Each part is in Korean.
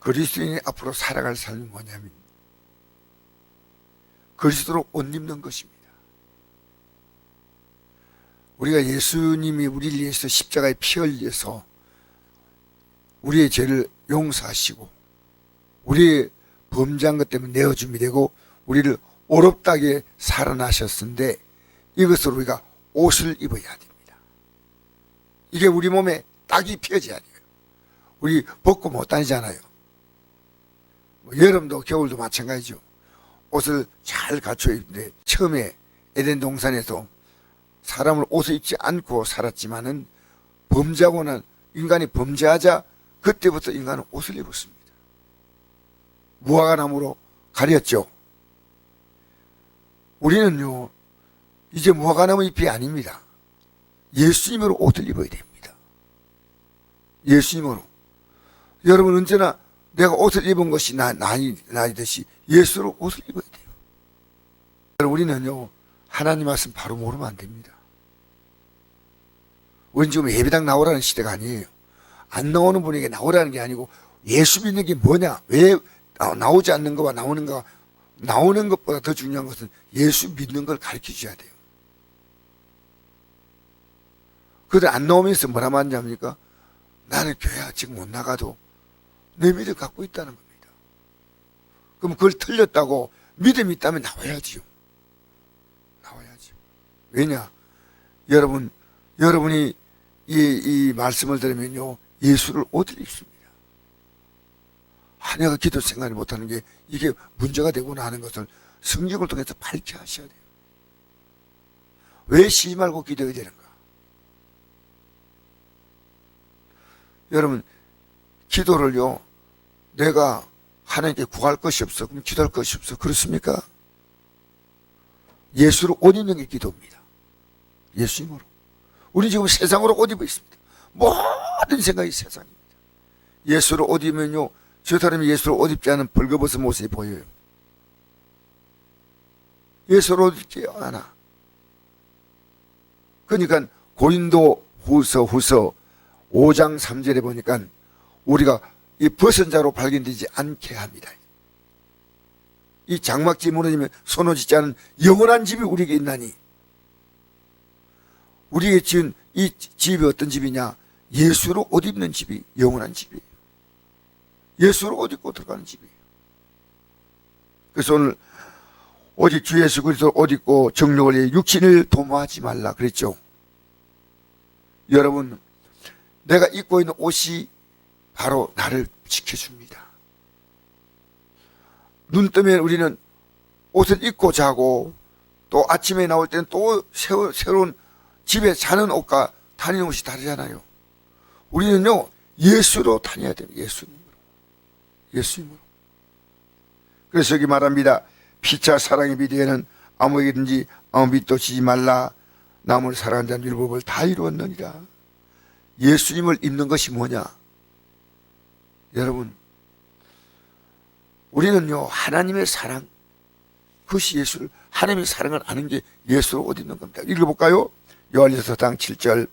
그리스도인이 앞으로 살아갈 삶이 뭐냐면 그리스도로 옷 입는 것입니다. 우리가 예수님이 우리를 위해서 십자가에 피 흘려서 우리의 죄를 용서하시고 우리의 범죄한 것 때문에 내어줌이 되고 우리를 어렵다게 살아나셨는데 이것을 우리가 옷을 입어야 됩니다. 이게 우리 몸에 딱이 피어져야 돼요. 우리 벗고 못 다니잖아요. 여름도 겨울도 마찬가지죠. 옷을 잘 갖춰 입는데 처음에 에덴 동산에서 사람을 옷을 입지 않고 살았지만은 범죄하고는 인간이 범죄하자 그때부터 인간은 옷을 입었습니다. 무화과나무로 가렸죠. 우리는요 이제 무화과나무 잎이 아닙니다. 예수님으로 옷을 입어야 됩니다. 예수님으로. 여러분 언제나 내가 옷을 입은 것이 나이듯이 예수로 옷을 입어야 돼요. 우리는요 하나님 말씀 바로 모르면 안 됩니다. 우리는 지금 예배당 나오라는 시대가 아니에요. 안 나오는 분에게 나오라는 게 아니고 예수 믿는 게 뭐냐, 왜 나오지 않는 것과 나오는 것보다 더 중요한 것은 예수 믿는 걸 가르쳐 줘야 돼요. 그런데 안 나오면서 뭐라 말하냐니까 나는 교회 아직 못 나가도 내 믿음 갖고 있다는 겁니다. 그럼 그걸 틀렸다고 믿음이 있다면 나와야지요. 나와야죠. 왜냐? 여러분이 이 말씀을 들으면요 예수를 옷을 입습니다. 내가 기도 생각을 못하는 게 이게 문제가 되구나 하는 것을 성경을 통해서 밝혀 하셔야 돼요. 왜 쉬지 말고 기도해야 되는가? 여러분 기도를요 내가 하나님께 구할 것이 없어 그럼 기도할 것이 없어 그렇습니까? 예수로 옷 입는 게 기도입니다. 예수님으로. 우리 지금 세상으로 옷 입어 있습니다. 모든 생각이 세상입니다. 예수로 옷 입으면요 저 사람이 예수로 옷 입지 않은 벌거벗은 모습이 보여요. 예수로 옷 입지 않아. 그러니까 고린도 후서 5장 3절에 보니까 우리가 이 벗은 자로 발견되지 않게 합니다. 이 장막지 무너지면 손어지지 않은 영원한 집이 우리에게 있나니 우리에게 지은 이 집이 어떤 집이냐? 예수로 옷 입는 집이 영원한 집이에요. 예수로 옷 입고 들어가는 집이에요. 그래서 오늘 오직 주 예수 그리스도 옷 입고 정욕을 위해 육신을 도모하지 말라 그랬죠. 여러분 내가 입고 있는 옷이 바로 나를 지켜줍니다. 눈 뜨면 우리는 옷을 입고 자고 또 아침에 나올 때는 또 새로운 집에 자는 옷과 다니는 옷이 다르잖아요. 우리는요 예수로 다녀야 됩니다. 예수님으로. 그래서 여기 말합니다. 피차 사랑의 비대에는 아무에게든지 아무 빚도 지지 말라. 남을 사랑하는 자는 율법을 다 이루었느니라. 예수님을 입는 것이 뭐냐? 여러분 우리는요 하나님의 사랑 그것이 예수를 하나님의 사랑을 아는 게 예수로 옷 입는 겁니다. 읽어볼까요? 요한일서 4장 7절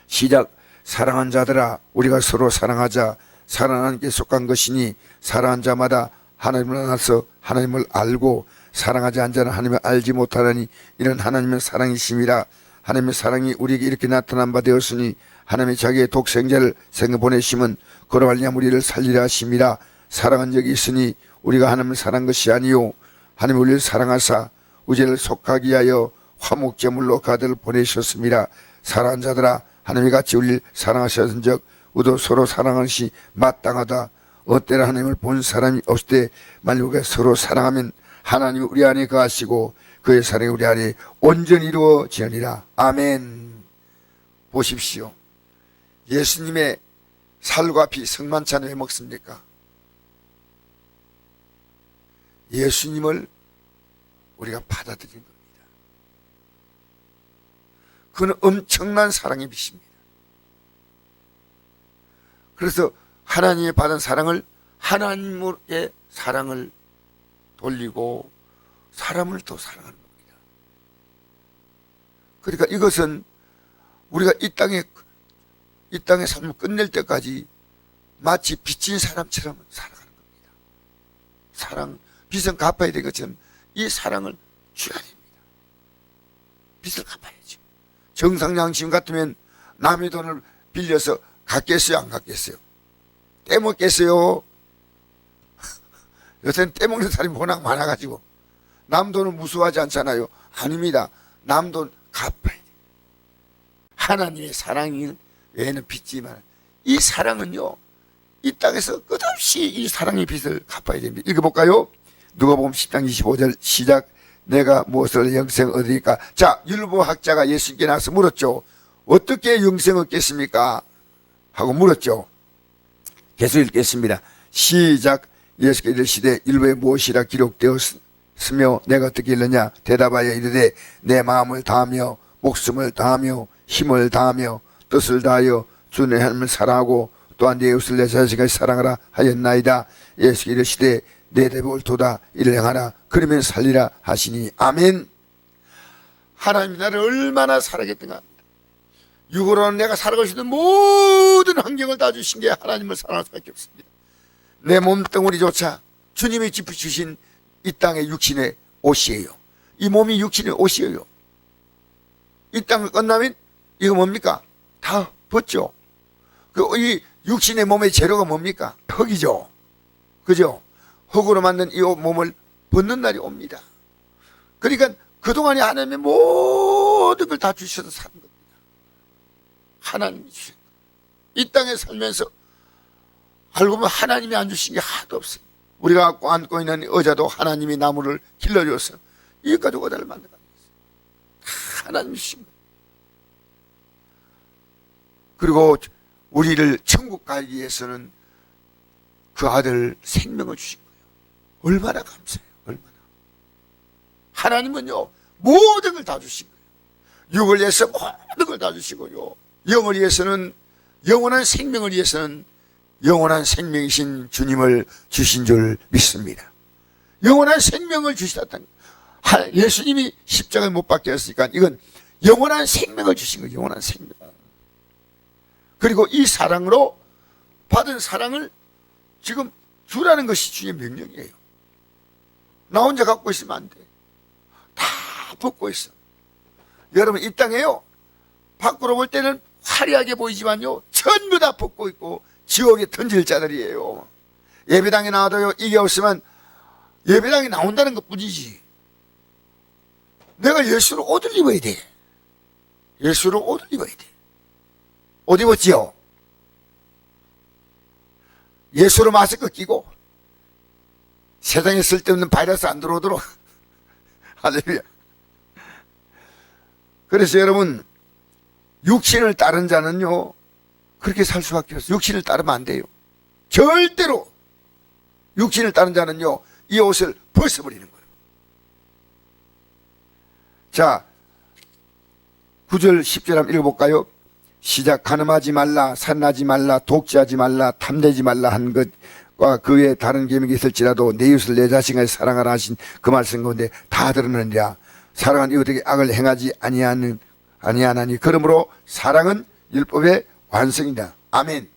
시작. 사랑한 자들아 우리가 서로 사랑하자. 사랑하는 게 속한 것이니 사랑한 자마다 하나님을 알아서 하나님을 알고 사랑하지 않은 자는 하나님을 알지 못하나니 이는 하나님의 사랑이심이라. 하나님의 사랑이 우리에게 이렇게 나타난 바 되었으니 하나님이 자기의 독생자를 생겨 보내심은 그로 말미암아 우리를 살리라 하심이라. 사랑은 여기 있으니 우리가 하나님을 사랑한 것이 아니요 하나님이 우리를 사랑하사 우리를 속하기 위하여 화목제물로 그 아들을 보내셨습니다. 사랑하는 자들아 하나님이 같이 우리를 사랑하셨은즉 우리도 서로 사랑하는 것이 마땅하다. 어때나 하나님을 본 사람이 없을 때 만일 우리가 서로 사랑하면 하나님이 우리 안에 거하시고 그의 사랑이 우리 안에 온전히 이루어지느니라. 아멘. 보십시오. 예수님의 살과 피 성만찬을 왜 먹습니까? 예수님을 우리가 받아들인 겁니다. 그는 엄청난 사랑의 빛입니다. 그래서 하나님이 받은 사랑을 하나님의 사랑을 돌리고 사람을 더 사랑하는 겁니다. 그러니까 이것은 우리가 이 땅의 삶을 끝낼 때까지 마치 빚진 사람처럼 살아가는 겁니다. 사랑, 빚은 갚아야 될 것처럼 이 사랑을 줘야 됩니다. 빚을 갚아야죠. 정상 양심 같으면 남의 돈을 빌려서 갚겠어요, 안 갚겠어요? 떼먹겠어요? 요새는 떼먹는 사람이 워낙 많아가지고 남 돈을 무수하지 않잖아요. 아닙니다. 남 돈 갚아야 돼요. 하나님의 사랑이 외에는 빚지만 이 사랑은요, 이 땅에서 끝없이 이 사랑의 빚을 갚아야 됩니다. 읽어볼까요? 누가복음 10장 25절 시작. 내가 무엇을 영생 얻으니까. 자, 율법학자가 예수님께 나서 물었죠. 어떻게 영생 얻겠습니까? 하고 물었죠. 계속 읽겠습니다. 시작. 예수께 이르시되 율법에 무엇이라 기록되었으며 내가 어떻게 읽느냐. 대답하여 이르되 내 마음을 다하며 목숨을 다하며 힘을 다하며 뜻을 다하여 주의 하나님을 사랑하고 또한 내 이웃을 내 자식같이 사랑하라 하였나이다. 예수께 이르시되 내 대로 옳도다 이를 행하라 그러면 살리라 하시니. 아멘. 하나님이 나를 얼마나 사랑했던가 합니다. 육으로는 내가 살아갈 수 있는 모든 환경을 다 주신 게 하나님을 사랑할 수밖에 없습니다. 내 몸뚱어리조차 주님이 짚어주신 이 땅의 육신의 옷이에요. 이 몸이 육신의 옷이에요. 이 땅을 끝나면 이거 뭡니까? 다 벗죠. 이 육신의 몸의 재료가 뭡니까? 흙이죠. 그죠? 흙으로 만든 이 몸을 벗는 날이 옵니다. 그러니까 그동안에 하나님의 모든 걸 다 주셔서 사는 겁니다. 하나님이 주신 것. 이 땅에 살면서 알고 보면 하나님이 안 주신 게 하나도 없어요. 우리가 안고 있는 의자도 하나님이 나무를 길러줘서 이 가지고 의자를 만들어가는 거예요. 하나님이 주신 거예요. 그리고 우리를 천국 가기 위해서는 그 아들 생명을 주신 거예요. 얼마나 감사해요. 얼마나. 하나님은요 모든 걸 다 주신 거예요. 육을 위해서 모든 걸 다 주시고요, 영을 위해서는, 영원한 생명을 위해서는 영원한 생명이신 주님을 주신 줄 믿습니다. 영원한 생명을 주시다는, 예수님이 십자가에 못 박혔으니까 이건 영원한 생명을 주신 거예요. 영원한 생명. 그리고 이 사랑으로 받은 사랑을 지금 주라는 것이 주의 명령이에요. 나 혼자 갖고 있으면 안 돼. 다 벗고 있어. 여러분 이 땅에요, 밖으로 볼 때는 화려하게 보이지만요 전부 다 벗고 있고 지옥에 던질 자들이에요. 예배당에 나와도요 이게 없으면 예배당에 나온다는 것 뿐이지. 내가 예수로 옷을 입어야 돼. 예수로 옷을 입어야 돼. 옷 입었지요? 예수로 마스크 끼고 세상에 쓸데없는 바이러스 안 들어오도록. 할렐루야. 그래서 여러분, 육신을 따른 자는요 그렇게 살 수밖에 없어요. 육신을 따르면 안 돼요. 절대로. 육신을 따른 자는요 이 옷을 벗어버리는 거예요. 자, 9절 10절 한번 읽어볼까요? 시작. 간음하지 말라, 살인하지 말라, 독재하지 말라, 탐내지 말라 한 것과 그 외에 다른 계명이 있을지라도 내 이웃을 내 자신같이 사랑하라 하신 그 말씀 가운데 다 들었느니라. 사랑은 이웃에게 악을 행하지 아니하나니 그러므로 사랑은 율법의 완성이다. 아멘.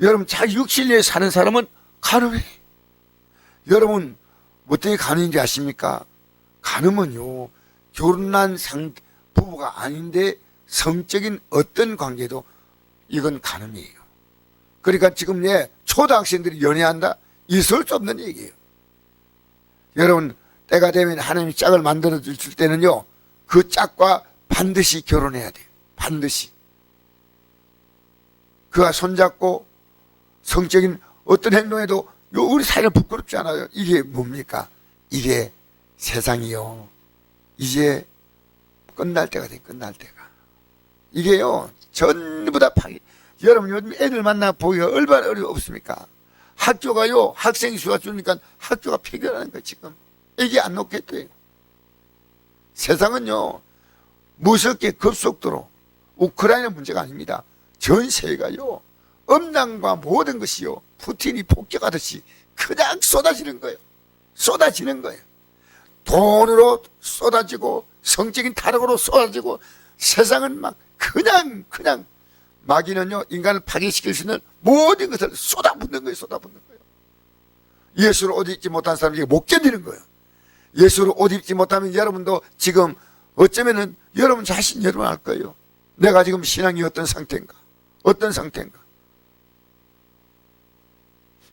여러분 자기 육신에 사는 사람은 간음해. 여러분 어떻게 간음인지 아십니까? 간음은요 결혼한 부부가 아닌데 성적인 어떤 관계도 이건 간음이에요. 그러니까 지금 초등학생들이 연애한다? 있을 수 없는 얘기예요. 여러분 때가 되면 하나님이 짝을 만들어 줄 때는요 그 짝과 반드시 결혼해야 돼요. 반드시. 그가 손잡고 성적인 어떤 행동에도 우리 사이는 부끄럽지 않아요. 이게 뭡니까? 이게 세상이요 이제 끝날 때가 돼. 끝날 때가. 이게요 전부 다 파괴. 여러분 요즘 애들 만나 보기가 얼마나 어렵습니까? 학교가요 학생이 수가 줄으니까 학교가 폐결하는 거예요. 지금 애기 안 놓겠대요. 세상은요 무섭게 급속도로, 우크라이나 문제가 아닙니다. 전 세계가요 음란과 모든 것이요 푸틴이 폭격하듯이 그냥 쏟아지는 거예요. 쏟아지는 거예요. 돈으로 쏟아지고 성적인 타락으로 쏟아지고 세상은 막 그냥 마귀는요, 인간을 파괴시킬 수 있는 모든 것을 쏟아붓는 거예요. 쏟아붓는 거예요. 예수를 옷 입지 못한 사람에게 못 견디는 거예요. 예수를 옷 입지 못하면 여러분도 지금 어쩌면은 여러분 자신 여러분 알 거예요. 내가 지금 신앙이 어떤 상태인가? 어떤 상태인가?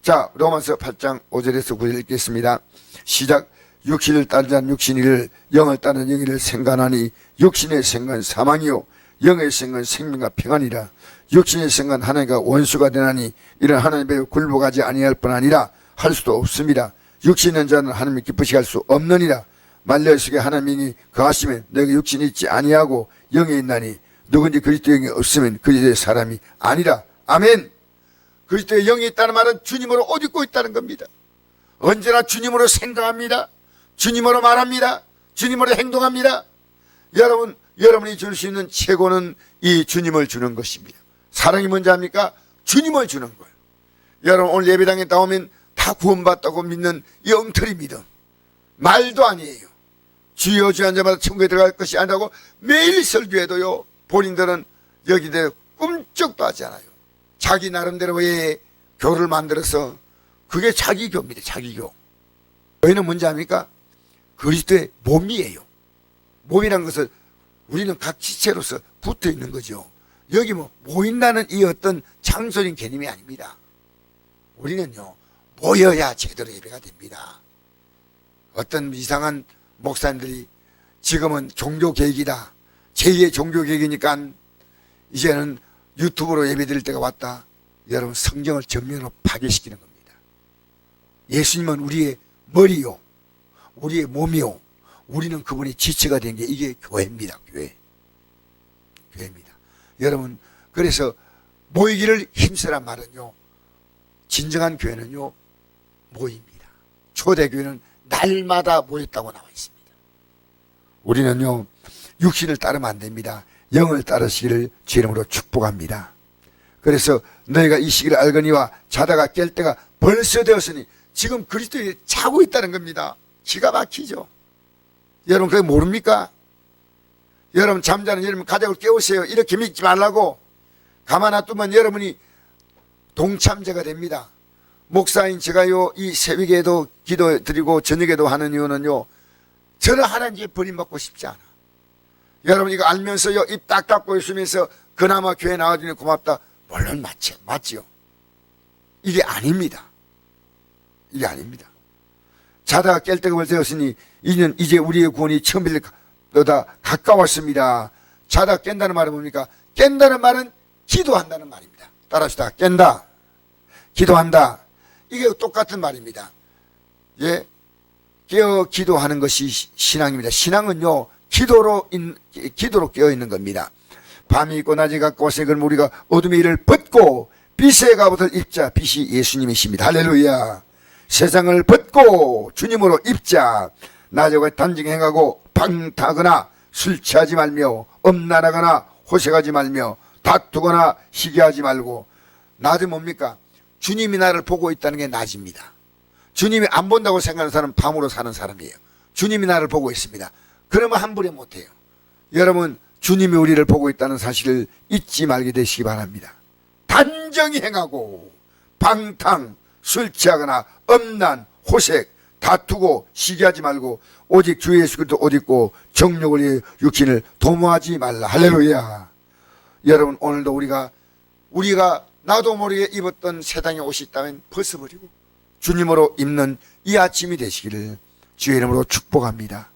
자, 로마서 8장 5절에서 9절 읽겠습니다. 시작. 육신을 따르지 않는 육신이를, 영을 따르는 영이를 생각하니 육신의 생각은 사망이요 영의 생각은 생명과 평안이라. 육신의 생각은 하나님과 원수가 되나니 이런 하나님의 굴복하지 아니할 뿐 아니라 할 수도 없습니다. 육신의 자는 하나님을 기쁘시게 할 수 없느니라. 만일 속에 하나님이 거하시면 너희가 육신이 있지 아니하고 영이 있나니 누군지 그리스도의 영이 없으면 그리스도의 사람이 아니라. 아멘. 그리스도의 영이 있다는 말은 주님으로 옷 입고 있다는 겁니다. 언제나 주님으로 생각합니다. 주님으로 말합니다. 주님으로 행동합니다. 여러분이 줄 수 있는 최고는 이 주님을 주는 것입니다. 사랑이 뭔지 압니까? 주님을 주는 거예요. 여러분 오늘 예배당에 나오면 다 구원받다고 믿는 이 엉터리 믿음, 말도 아니에요. 주여 주여 한 자마다 천국에 들어갈 것이 아니라고 매일 설교해도요, 본인들은 여기대 꿈쩍도 하지 않아요. 자기 나름대로의 교를 만들어서, 그게 자기 교입니다. 자기 교. 저희는 뭔지 압니까? 그리스도의 몸이에요. 몸이란 것은 우리는 각 지체로서 붙어 있는 거죠. 여기 모인다는 이 어떤 장소적인 개념이 아닙니다. 우리는요, 모여야 제대로 예배가 됩니다. 어떤 이상한 목사님들이 지금은 종교개혁이다, 제2의 종교개혁이니까 이제는 유튜브로 예배 드릴 때가 왔다. 여러분, 성경을 정면으로 파괴시키는 겁니다. 예수님은 우리의 머리요, 우리의 몸이요, 우리는 그분의 지체가 된 게 이게 교회입니다. 교회입니다. 여러분, 그래서 모이기를 힘쓰란 말은요, 진정한 교회는요, 모입니다. 초대교회는 날마다 모였다고 나와 있습니다. 우리는요, 육신을 따르면 안 됩니다. 영을 따르시기를 주 이름으로 축복합니다. 그래서 너희가 이 시기를 알거니와 자다가 깰 때가 벌써 되었으니, 지금 그리스도에 자고 있다는 겁니다. 기가 막히죠. 여러분 그게 모릅니까? 여러분 잠자는 여러분 가족을 깨우세요. 이렇게 믿지 말라고. 가만 놔두면 여러분이 동참자가 됩니다. 목사인 제가요, 이 새벽에도 기도 드리고 저녁에도 하는 이유는요, 저는 하나님께 버림받고 싶지 않아. 여러분 이거 알면서요, 입 딱 닫고 있으면서 그나마 교회 나와주니 고맙다, 물론 맞지요. 이게 아닙니다. 이게 아닙니다. 자다가 깰 때가 되었으니 이제 우리의 구원이 처음보다 가까웠습니다. 자다가 깬다는 말은 뭡니까? 깬다는 말은 기도한다는 말입니다. 따라합시다. 깬다, 기도한다, 이게 똑같은 말입니다. 예, 깨어 기도하는 것이 신앙입니다. 신앙은요, 기도로 깨어 있는 겁니다. 밤이 있고 낮이 가까워서 그럼 우리가 어둠의 일을 벗고 빛의 갑옷을 입자. 빛이 예수님이십니다. 할렐루야. 세상을 벗고 주님으로 입자. 낮에와 단정 행하고 방탕하거나 술 취하지 말며 엄란하거나 호색하지 말며 다투거나 시기하지 말고. 낮은 뭡니까? 주님이 나를 보고 있다는 게 낮입니다. 주님이 안 본다고 생각하는 사람은 밤으로 사는 사람이에요. 주님이 나를 보고 있습니다. 그러면 함부로 못해요. 여러분, 주님이 우리를 보고 있다는 사실을 잊지 말게 되시기 바랍니다. 단정히 행하고 방탕, 술 취하거나 엄난, 호색, 다투고 시기하지 말고 오직 주 예수 그리스도 옷 입고 정욕을 위해 육신을 도모하지 말라. 할렐루야. 여러분, 오늘도 우리가 나도 모르게 입었던 세상의 옷이 있다면 벗어버리고 주님으로 입는 이 아침이 되시기를 주의 이름으로 축복합니다.